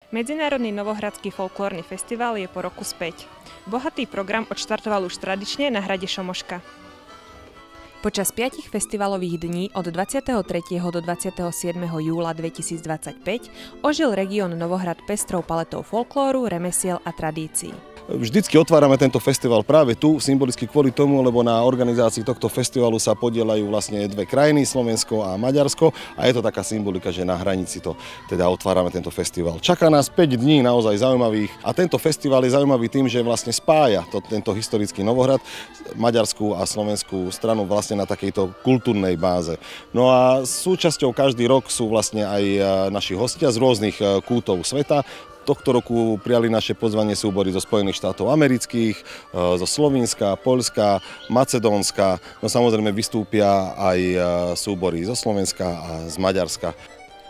Medzinárodný Novohradský folklórny festival je po roku späť. Bohatý program odštartoval už tradične na hrade Šomoška. Počas 5 festivalových dní od 23. do 27. júla 2025 ožil región Novohrad pestrou paletou folklóru, remesiel a tradícií. Vždycky otvárame tento festival práve tu, symbolicky kvôli tomu, lebo na organizácii tohto festivalu sa podieľajú vlastne dve krajiny, Slovensko a Maďarsko, a je to taká symbolika, že na hranici to teda otvárame tento festival. Čaká nás 5 dní naozaj zaujímavých a tento festival je zaujímavý tým, že vlastne spája tento historický Novohrad, maďarskú a slovenskú stranu vlastne na takejto kultúrnej báze. No a súčasťou každý rok sú vlastne aj naši hostia z rôznych kútov sveta. Tohto roku prijali naše pozvanie súbory zo Spojených štátov amerických, zo Slovenska, Poľska, Macedónska. No samozrejme vystúpia aj súbory zo Slovenska a z Maďarska.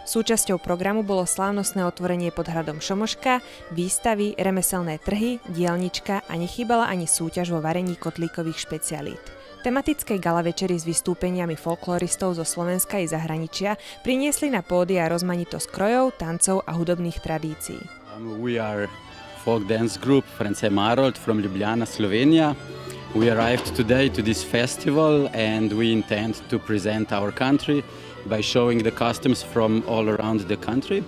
Súčasťou programu bolo slávnostné otvorenie pod hradom Šomoška, výstavy, remeselné trhy, dielnička a nechýbala ani súťaž vo varení kotlíkových špecialít. Tematické gala večery s vystúpeniami folkloristov zo Slovenska i zahraničia priniesli na pódia rozmanitosť krojov, tancov a hudobných tradícií. We are folk dance group France Marold from Ljubljana, Slovenia. We arrived today to this festival and we intend to present our country by showing the costumes from all around the country.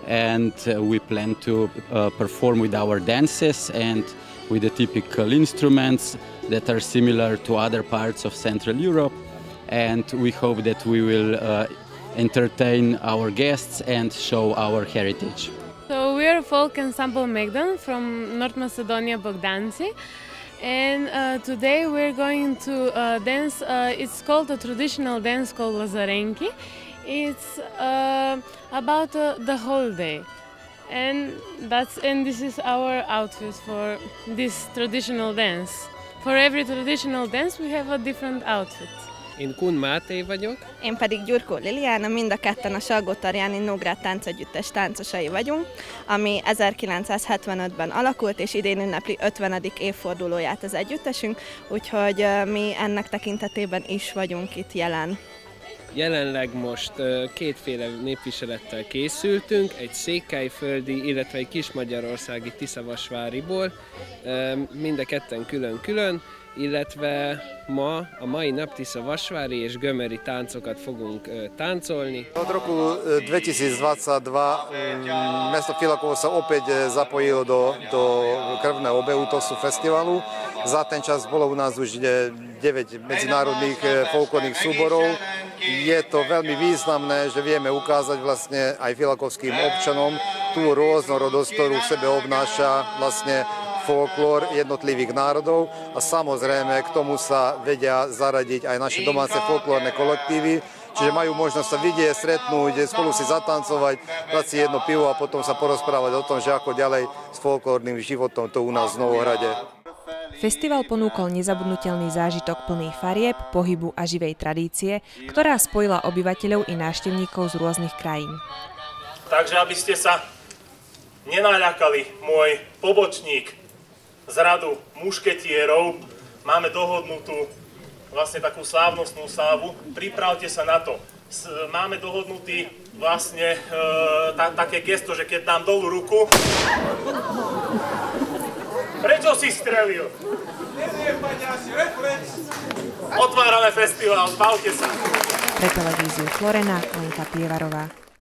And we plan to perform with our dances and with the typical instruments that are similar to other parts of Central Europe. And we hope that we will entertain our guests and show our heritage. So we are folk ensemble Megdan from North Macedonia, Bogdanci. And today we're going to dance, it's called a traditional dance called Lazarenki. It's about the whole day. And this is our outfit for this traditional dance. For every traditional dance we have a different outfit. Én Kun Máté vagyok. Én pedig Gyurkó Liliana, mind a ketten a Salgótarjáni Nógrád táncegyüttes táncosai vagyunk, ami 1975-ben alakult, és idén ünnepli 50. évfordulóját az együttesünk, úgyhogy mi ennek tekintetében is vagyunk itt jelen. Jelenleg most kétféle népviselettel készültünk, egy székelyföldi, illetve egy kismagyarországi Tiszavasváriból, mind a ketten külön-külön, illetve a mai nap Tiszavasvári és gömöri táncokat fogunk táncolni. Od roku 2022 mesto Filakovo sa opäť zapojilo do krvného obehu tohto festivalu. Za ten čas bolo u nás už 9 medzinárodných folklórnych súborov. Je to veľmi významné, že vieme ukázať vlastne aj filakovským občanom tú rôznorodosť, ktorú v sebe obnáša vlastne folklór jednotlivých národov, a samozrejme k tomu sa vedia zaradiť aj naše domáce folklórne kolektívy, čiže majú možnosť sa vidieť, stretnúť, spolu si zatancovať, dať si jedno pivo a potom sa porozprávať o tom, že ako ďalej s folklórnym životom to u nás v Novohrade. Festival ponúkol nezabudnutelný zážitok plný farieb, pohybu a živej tradície, ktorá spojila obyvateľov i návštevníkov z rôznych krajín. Takže aby ste sa nenaľakali, môj pobočník z radu mušketierov, máme dohodnutú vlastne takú slávnostnú slávu, pripravte sa na to. Máme dohodnutý vlastne také gesto, že keď dám dolu ruku... Prečo si strelil? Otvárame festival, zbavte sa. Pre televíziu Florena, Lenka Pievarová.